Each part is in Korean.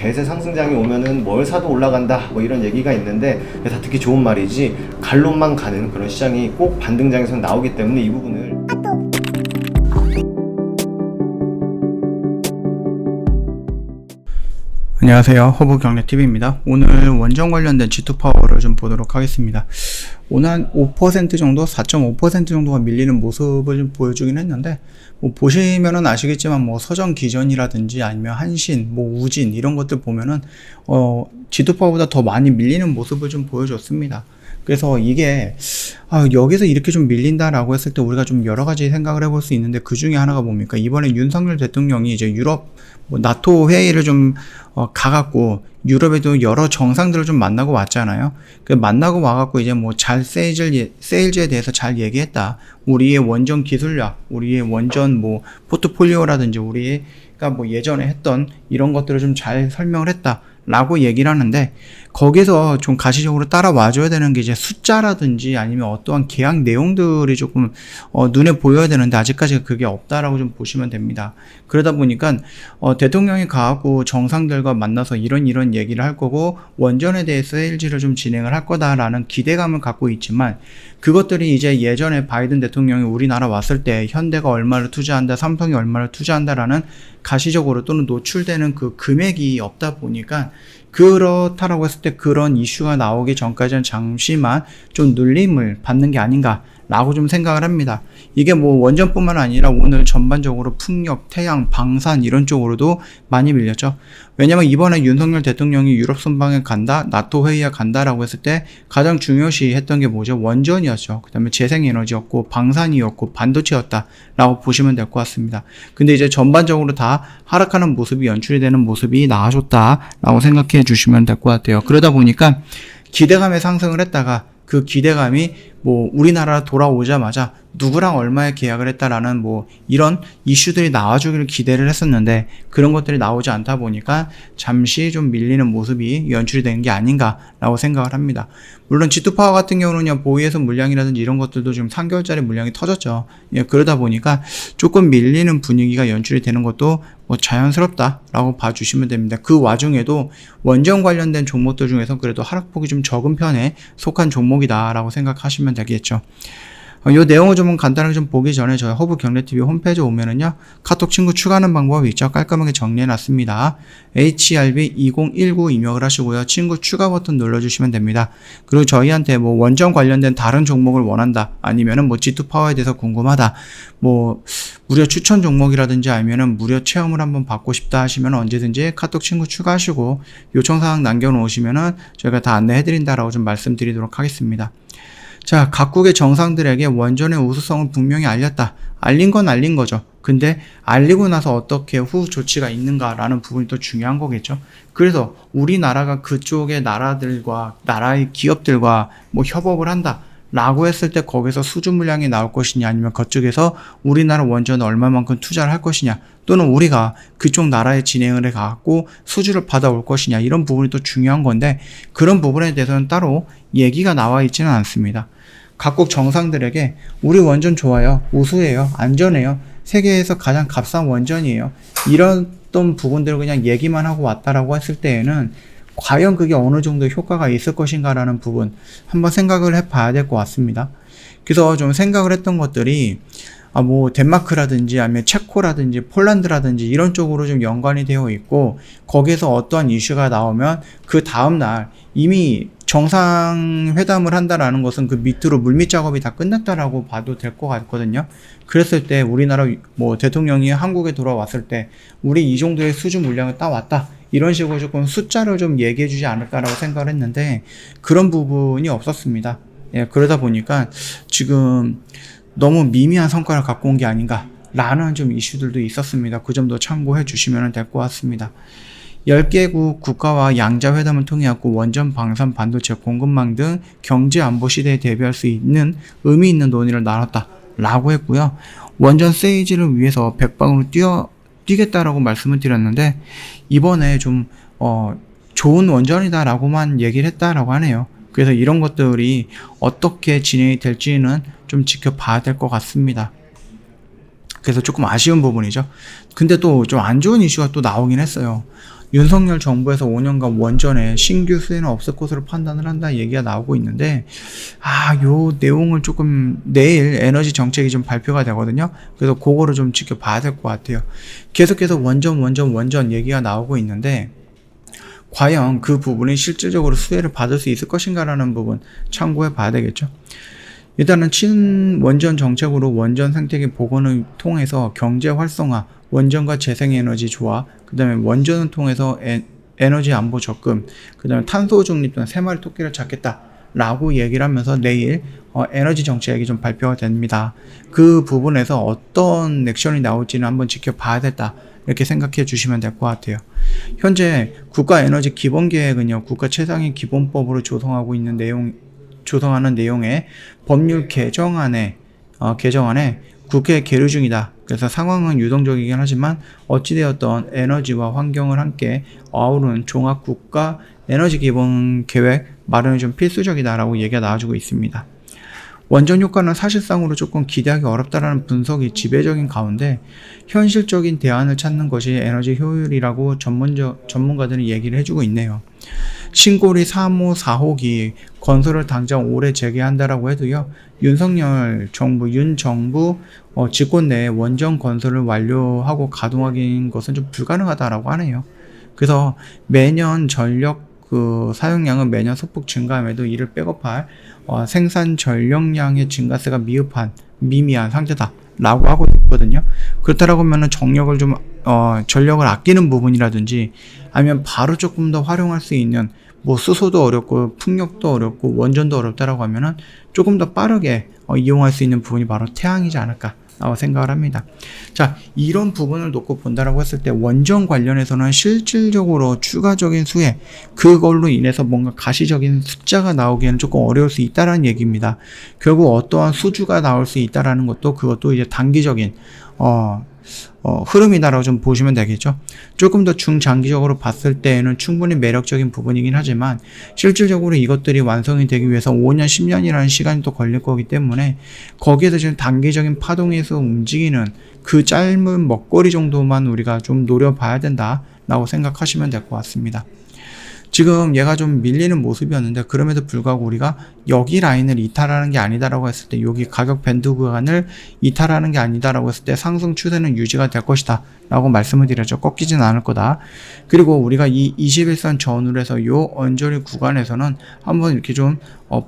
대세 상승장이 오면은 뭘 사도 올라간다 뭐 이런 얘기가 있는데 다 듣기 좋은 말이지 갈론만 가는 그런 시장이 꼭 반등장에서 나오기 때문에 이 부분을 안녕하세요, 허브경제TV입니다. 오늘 원전 관련된 G2파워를 좀 보도록 하겠습니다. 오늘 한 5% 정도, 4.5% 정도가 밀리는 모습을 좀 보여주긴 했는데, 뭐 보시면은 아시겠지만 뭐 서정기전이라든지 아니면 한신, 뭐 우진 이런 것들 보면은 G2파워보다 더 많이 밀리는 모습을 좀 보여줬습니다. 그래서 이게 여기서 이렇게 좀 밀린다라고 했을 때 우리가 좀 여러 가지 생각을 해볼 수 있는데, 그 중에 하나가 뭡니까? 이번에 윤석열 대통령이 이제 유럽 나토 회의를 좀 가갖고 유럽에도 여러 정상들을 좀 만나고 왔잖아요. 그 만나고 와갖고 이제 뭐 잘 세일즈에 대해서 잘 얘기했다. 우리의 원전 기술력, 우리의 원전 뭐 포트폴리오라든지 우리가 뭐 예전에 했던 이런 것들을 좀 잘 설명을 했다. 라고 얘기를 하는데, 거기서 좀 가시적으로 따라와줘야 되는 게 이제 숫자라든지 아니면 어떠한 계약 내용들이 조금 눈에 보여야 되는데 아직까지 그게 없다라고 좀 보시면 됩니다. 그러다 보니까 대통령이 가고 정상들과 만나서 이런 얘기를 할 거고 원전에 대해서 세일즈를 좀 진행을 할 거다라는 기대감을 갖고 있지만, 그것들이 이제 예전에 바이든 대통령이 우리나라 왔을 때 현대가 얼마를 투자한다, 삼성이 얼마를 투자한다라는 가시적으로 또는 노출되는 그 금액이 없다 보니까, 그렇다라고 했을 때 그런 이슈가 나오기 전까지는 잠시만 좀 눌림을 받는 게 아닌가 라고 좀 생각을 합니다. 이게 뭐 원전뿐만 아니라 오늘 전반적으로 풍력, 태양, 방산 이런 쪽으로도 많이 밀렸죠. 왜냐면 이번에 윤석열 대통령이 유럽 순방에 간다, 나토 회의에 간다라고 했을 때 가장 중요시 했던 게 뭐죠? 원전이었죠. 그 다음에 재생에너지였고 방산이었고 반도체였다라고 보시면 될 것 같습니다. 근데 이제 전반적으로 다 하락하는 모습이 연출이 되는 모습이 나아졌다라고 생각해 주시면 될 것 같아요. 그러다 보니까 기대감에 상승을 했다가 그 기대감이 뭐 우리나라 돌아오자마자 누구랑 얼마에 계약을 했다라는 뭐 이런 이슈들이 나와주기를 기대를 했었는데, 그런 것들이 나오지 않다 보니까 잠시 좀 밀리는 모습이 연출이 된 게 아닌가라고 생각을 합니다. 물론 G2파워 같은 경우는 보이에서 물량이라든지 이런 것들도 지금 3개월짜리 물량이 터졌죠. 그러다 보니까 조금 밀리는 분위기가 연출이 되는 것도 뭐 자연스럽다라고 봐주시면 됩니다. 그 와중에도 원전 관련된 종목들 중에서 그래도 하락폭이 좀 적은 편에 속한 종목이다라고 생각하시면 되겠죠. 이 내용을 좀 간단하게 좀 보기 전에 저희 허브경제TV 홈페이지 오면은요, 카톡 친구 추가하는 방법이 있죠. 깔끔하게 정리해놨습니다. HRB2019 입력을 하시고요, 친구 추가 버튼 눌러주시면 됩니다. 그리고 저희한테 뭐 원전 관련된 다른 종목을 원한다, 아니면은 뭐 G2파워에 대해서 궁금하다, 뭐 무료 추천 종목이라든지 아니면은 무료 체험을 한번 받고 싶다 하시면 언제든지 카톡 친구 추가하시고 요청사항 남겨놓으시면은 저희가 다 안내해드린다라고 좀 말씀드리도록 하겠습니다. 자, 각국의 정상들에게 원전의 우수성을 분명히 알렸다. 알린 건 알린 거죠. 근데 알리고 나서 어떻게 후 조치가 있는가라는 부분이 또 중요한 거겠죠. 그래서 우리나라가 그쪽의 나라들과 나라의 기업들과 뭐 협업을 한다 라고 했을 때 거기서 수주 물량이 나올 것이냐, 아니면 그쪽에서 우리나라 원전에 얼마만큼 투자를 할 것이냐, 또는 우리가 그쪽 나라에 진행을 해갖고 수주를 받아올 것이냐, 이런 부분이 또 중요한 건데, 그런 부분에 대해서는 따로 얘기가 나와 있지는 않습니다. 각국 정상들에게 우리 원전 좋아요, 우수해요, 안전해요, 세계에서 가장 값싼 원전이에요, 이런 부분들을 그냥 얘기만 하고 왔다라고 했을 때에는 과연 그게 어느 정도 효과가 있을 것인가라는 부분 한번 생각을 해봐야 될 것 같습니다. 그래서 좀 생각을 했던 것들이 뭐 덴마크라든지 아니면 체코라든지 폴란드라든지 이런 쪽으로 좀 연관이 되어 있고, 거기에서 어떠한 이슈가 나오면 그 다음날 이미 정상회담을 한다라는 것은 그 밑으로 물밑 작업이 다 끝났다라고 봐도 될 것 같거든요. 그랬을 때 우리나라 뭐 대통령이 한국에 돌아왔을 때 우리 이 정도의 수주 물량을 따왔다, 이런 식으로 조금 숫자를 좀 얘기해 주지 않을까라고 생각을 했는데, 그런 부분이 없었습니다. 그러다 보니까 지금 너무 미미한 성과를 갖고 온 게 아닌가 라는 좀 이슈들도 있었습니다. 그 점도 참고해 주시면 될 것 같습니다. 10개국 국가와 양자회담을 통해 갖고 원전, 방산, 반도체, 공급망 등 경제 안보 시대에 대비할 수 있는 의미 있는 논의를 나눴다 라고 했고요. 원전 세이지를 위해서 백방으로 뛰겠다라고 말씀을 드렸는데, 이번에 좀 좋은 원전이다 라고만 얘기를 했다라고 하네요. 그래서 이런 것들이 어떻게 진행이 될지는 좀 지켜봐야 될 것 같습니다. 그래서 조금 아쉬운 부분이죠. 근데 또 좀 안 좋은 이슈가 또 나오긴 했어요. 윤석열 정부에서 5년간 원전에 신규 수혜는 없을 것으로 판단을 한다 얘기가 나오고 있는데, 요 내용을 조금 내일 에너지 정책이 좀 발표가 되거든요. 그래서 그거를 좀 지켜봐야 될 것 같아요. 계속해서 원전 얘기가 나오고 있는데, 과연 그 부분이 실질적으로 수혜를 받을 수 있을 것인가라는 부분 참고해 봐야 되겠죠. 일단은 친원전 정책으로 원전 생태계 복원을 통해서 경제 활성화, 원전과 재생에너지 조화, 그 다음에 원전을 통해서 에너지 안보 접근, 그 다음에 탄소 중립 등 세 마리 토끼를 잡겠다 라고 얘기를 하면서 내일 에너지 정책이 좀 발표가 됩니다. 그 부분에서 어떤 액션이 나올지는 한번 지켜봐야 됐다 이렇게 생각해 주시면 될 것 같아요. 현재 국가 에너지 기본 계획은요, 국가 최상위 기본법으로 조성하는 내용의 법률 개정안에 국회에 계류 중이다. 그래서 상황은 유동적이긴 하지만 어찌되었던 에너지와 환경을 함께 아우르는 종합국가 에너지 기본 계획 마련이 좀 필수적이다라고 얘기가 나와주고 있습니다. 원전 효과는 사실상으로 조금 기대하기 어렵다라는 분석이 지배적인 가운데 현실적인 대안을 찾는 것이 에너지 효율이라고 전문가들이 얘기를 해주고 있네요. 신고리 3호, 4호기 건설을 당장 올해 재개한다라고 해도요, 윤석열 정부, 윤 정부 집권 내에 원전 건설을 완료하고 가동하기는 것은 좀 불가능하다라고 하네요. 그래서 매년 전력 사용량은 매년 소폭 증가함에도 이를 백업할 생산 전력량의 증가세가 미미한 상태다 라고 하고 있거든요. 그렇다라고 하면은 전력을 아끼는 부분이라든지 아니면 바로 조금 더 활용할 수 있는 수소도 어렵고 풍력도 어렵고 원전도 어렵다라고 하면은 조금 더 빠르게 이용할 수 있는 부분이 바로 태양이지 않을까 라고 생각을 합니다. 자, 이런 부분을 놓고 본다라고 했을 때 원전 관련해서는 실질적으로 추가적인 수혜, 그걸로 인해서 뭔가 가시적인 숫자가 나오기에는 조금 어려울 수 있다라는 얘기입니다. 결국 어떠한 수주가 나올 수 있다라는 그것도 이제 단기적인 흐름이다라고 좀 보시면 되겠죠. 조금 더 중장기적으로 봤을 때에는 충분히 매력적인 부분이긴 하지만 실질적으로 이것들이 완성이 되기 위해서 5년, 10년이라는 시간이 또 걸릴 거기 때문에 거기에서 지금 단기적인 파동에서 움직이는 그 짧은 먹거리 정도만 우리가 좀 노려봐야 된다라고 생각하시면 될 것 같습니다. 지금 얘가 좀 밀리는 모습이었는데 그럼에도 불구하고 우리가 여기 라인을 이탈하는 게 아니다라고 했을 때, 여기 가격 밴드 구간을 이탈하는 게 아니다라고 했을 때 상승 추세는 유지가 될 것이다 라고 말씀을 드렸죠. 꺾이진 않을 거다. 그리고 우리가 이 21선 전후로 해서 요 언저리 구간에서는 한번 이렇게 좀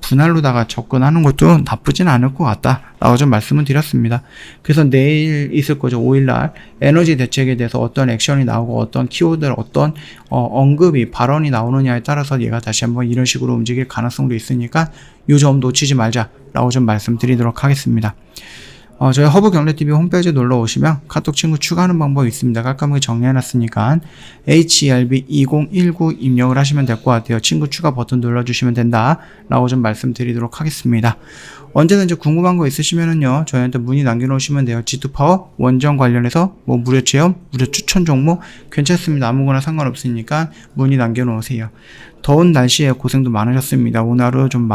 분할로다가 접근하는 것도 나쁘진 않을 것 같다 라고 좀 말씀을 드렸습니다. 그래서 내일 있을 거죠. 5일날 에너지 대책에 대해서 어떤 액션이 나오고 어떤 키워드, 어떤 언급이, 발언이 나오느냐에 따라서 얘가 다시 한번 이런 식으로 움직일 가능성도 있으니까 요 점 놓치지 말자 라고 좀 말씀드리도록 하겠습니다. 저희 허브경제TV 홈페이지 놀러 오시면 카톡 친구 추가하는 방법이 있습니다. 깔끔하게 정리해놨으니까 HELB2019 입력을 하시면 될 것 같아요. 친구 추가 버튼 눌러주시면 된다 라고 좀 말씀드리도록 하겠습니다. 언제든지 궁금한 거 있으시면은요, 저희한테 문의 남겨놓으시면 돼요. G2파워 원전 관련해서 무료 체험, 무료 추천 종목 괜찮습니다. 아무거나 상관없으니까 문의 남겨놓으세요. 더운 날씨에 고생도 많으셨습니다. 오늘 하루 좀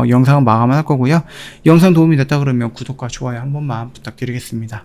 영상은 마감할 거고요. 영상 도움이 됐다 그러면 구독과 좋아요 한 번만 부탁드리겠습니다.